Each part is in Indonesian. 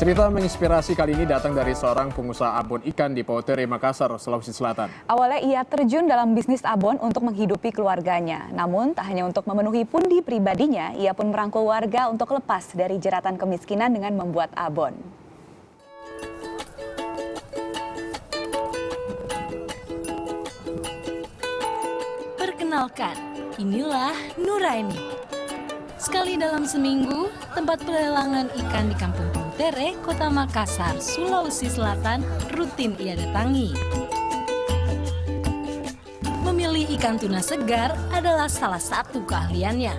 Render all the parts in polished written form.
Cerita menginspirasi kali ini datang dari seorang pengusaha abon ikan di Pautere, Makassar, Sulawesi Selatan. Awalnya ia terjun dalam bisnis abon untuk menghidupi keluarganya. Namun tak hanya untuk memenuhi pundi pribadinya, ia pun merangkul warga untuk lepas dari jeratan kemiskinan dengan membuat abon. Perkenalkan, inilah Nuraini. Sekali dalam seminggu, tempat pelelangan ikan di Kampung Pautere, Kota Makassar, Sulawesi Selatan rutin ia datangi. Memilih ikan tuna segar adalah salah satu keahliannya.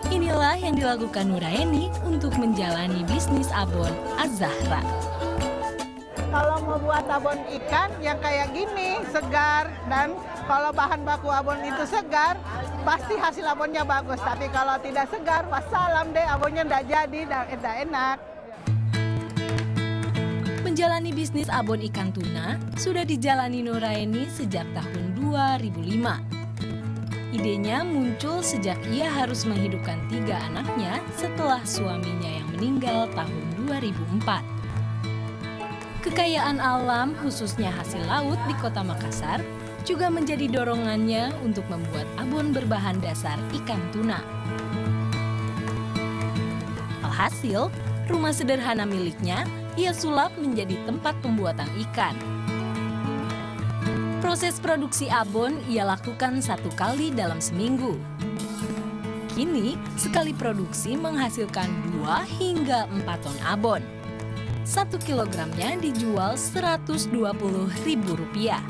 Inilah yang dilakukan Nuraini untuk menjalani bisnis abon Az-Zahra. Kalau mau buat abon ikan yang kayak gini, segar, dan kalau bahan baku abon itu segar, pasti hasil abonnya bagus. Tapi kalau tidak segar, wassalam deh, abonnya tidak jadi, tidak enak. Menjalani bisnis abon ikan tuna sudah dijalani Nuraini sejak tahun 2005. Idenya muncul sejak ia harus menghidupkan 3 anaknya setelah suaminya yang meninggal tahun 2004. Kekayaan alam, khususnya hasil laut di Kota Makassar, juga menjadi dorongannya untuk membuat abon berbahan dasar ikan tuna. Alhasil, rumah sederhana miliknya ia sulap menjadi tempat pembuatan ikan. Proses produksi abon ia lakukan 1 kali dalam seminggu. Kini, sekali produksi menghasilkan 2 hingga 4 ton abon. 1 kilogramnya dijual Rp120.000.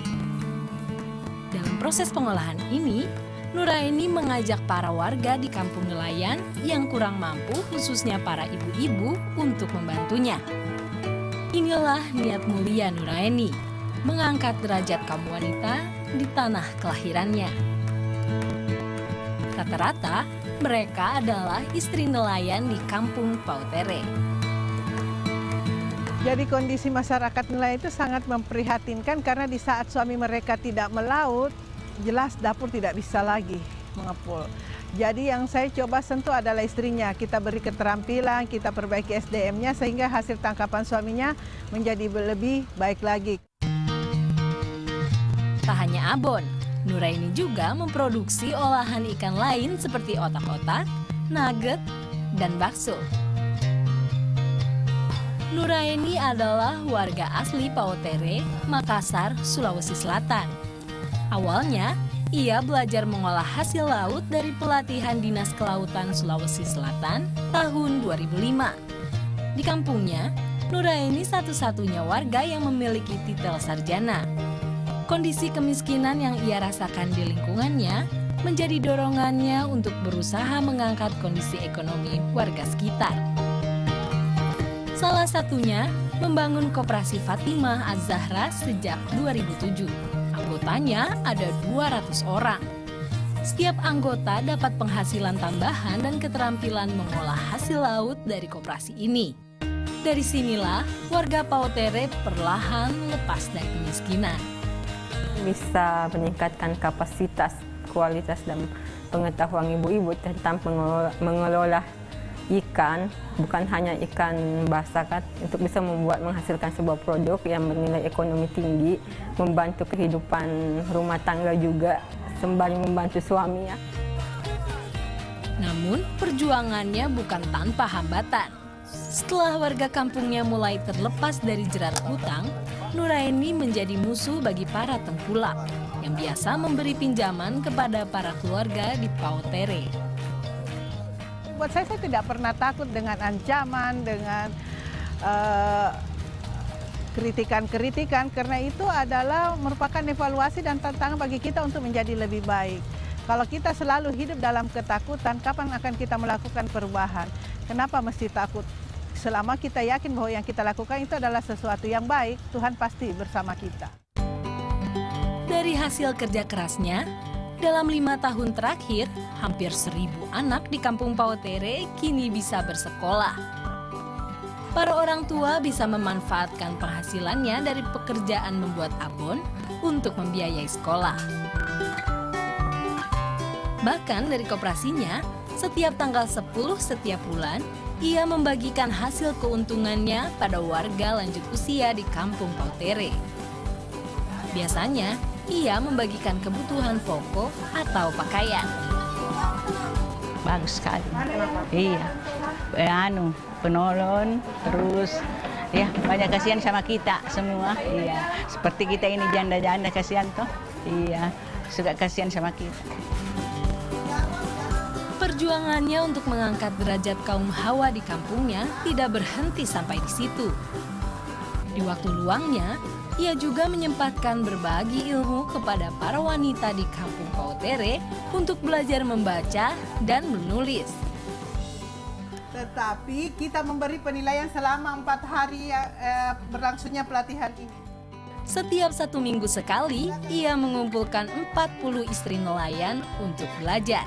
Dalam proses pengolahan ini, Nuraini mengajak para warga di kampung nelayan yang kurang mampu, khususnya para ibu-ibu, untuk membantunya. Inilah niat mulia Nuraini, mengangkat derajat kaum wanita di tanah kelahirannya. Rata-rata, mereka adalah istri nelayan di kampung Pautere. Jadi kondisi masyarakat nelayan itu sangat memprihatinkan karena di saat suami mereka tidak melaut, jelas dapur tidak bisa lagi mengepul. Jadi yang saya coba sentuh adalah istrinya. Kita beri keterampilan, kita perbaiki SDM-nya sehingga hasil tangkapan suaminya menjadi lebih baik lagi. Tak hanya abon, Nuraini juga memproduksi olahan ikan lain seperti otak-otak, nugget, dan bakso. Nuraini adalah warga asli Pautere, Makassar, Sulawesi Selatan. Awalnya, ia belajar mengolah hasil laut dari pelatihan Dinas Kelautan Sulawesi Selatan tahun 2005. Di kampungnya, Nuraini satu-satunya warga yang memiliki titel sarjana. Kondisi kemiskinan yang ia rasakan di lingkungannya menjadi dorongannya untuk berusaha mengangkat kondisi ekonomi warga sekitar. Salah satunya membangun Koperasi Fatimah Az-Zahra sejak 2007. Anggotanya ada 200 orang. Setiap anggota dapat penghasilan tambahan dan keterampilan mengolah hasil laut dari koperasi ini. Dari sinilah warga Pautere perlahan lepas dari kemiskinan. Bisa meningkatkan kapasitas, kualitas, dan pengetahuan ibu-ibu tentang mengelola ikan, bukan hanya ikan basah kan, untuk bisa menghasilkan sebuah produk yang bernilai ekonomi tinggi, membantu kehidupan rumah tangga juga, sembari membantu suami ya. Namun perjuangannya bukan tanpa hambatan. Setelah warga kampungnya mulai terlepas dari jerat hutang, Nuraini menjadi musuh bagi para tengkulak yang biasa memberi pinjaman kepada para keluarga di Pautere. Buat saya tidak pernah takut dengan ancaman, dengan kritikan-kritikan, karena itu adalah merupakan evaluasi dan tantangan bagi kita untuk menjadi lebih baik. Kalau kita selalu hidup dalam ketakutan, kapan akan kita melakukan perubahan? Kenapa mesti takut? Selama kita yakin bahwa yang kita lakukan itu adalah sesuatu yang baik, Tuhan pasti bersama kita. Dari hasil kerja kerasnya, dalam 5 tahun terakhir, hampir 1.000 anak di kampung Pautere kini bisa bersekolah. Para orang tua bisa memanfaatkan penghasilannya dari pekerjaan membuat abon untuk membiayai sekolah. Bahkan dari koperasinya, setiap tanggal 10 setiap bulan, ia membagikan hasil keuntungannya pada warga lanjut usia di Kampung Pautere. Biasanya, ia membagikan kebutuhan pokok atau pakaian. Bagus sekali. Iya. Penolong, terus ya banyak kasihan sama kita semua. Iya. Seperti kita ini janda-janda kasihan toh. Iya. Suka kasihan sama kita. Perjuangannya untuk mengangkat derajat kaum hawa di kampungnya tidak berhenti sampai di situ. Di waktu luangnya, ia juga menyempatkan berbagi ilmu kepada para wanita di Kampung Pautere untuk belajar membaca dan menulis. Tetapi kita memberi penilaian selama 4 hari berlangsungnya pelatihan ini. Setiap 1 minggu sekali, ia mengumpulkan 40 istri nelayan untuk belajar.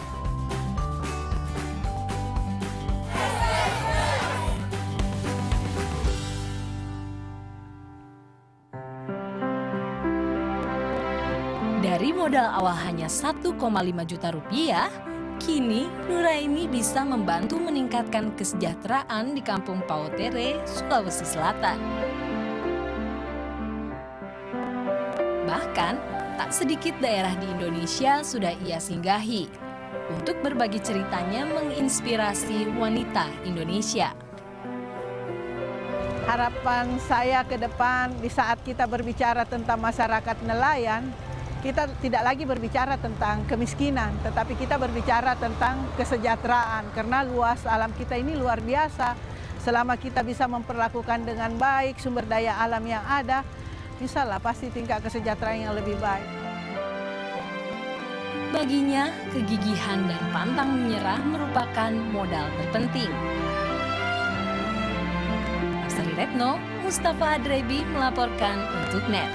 Dari modal awal hanya 1,5 juta rupiah, kini Nuraini bisa membantu meningkatkan kesejahteraan di Kampung Pautere, Sulawesi Selatan. Bahkan, tak sedikit daerah di Indonesia sudah ia singgahi untuk berbagi ceritanya menginspirasi wanita Indonesia. Harapan saya ke depan di saat kita berbicara tentang masyarakat nelayan, kita tidak lagi berbicara tentang kemiskinan, tetapi kita berbicara tentang kesejahteraan. Karena luas alam kita ini luar biasa. Selama kita bisa memperlakukan dengan baik sumber daya alam yang ada, insyaallah pasti tingkat kesejahteraan yang lebih baik. Baginya, kegigihan dan pantang menyerah merupakan modal terpenting. Astri Retno, Mustafa Adrebi melaporkan untuk NET.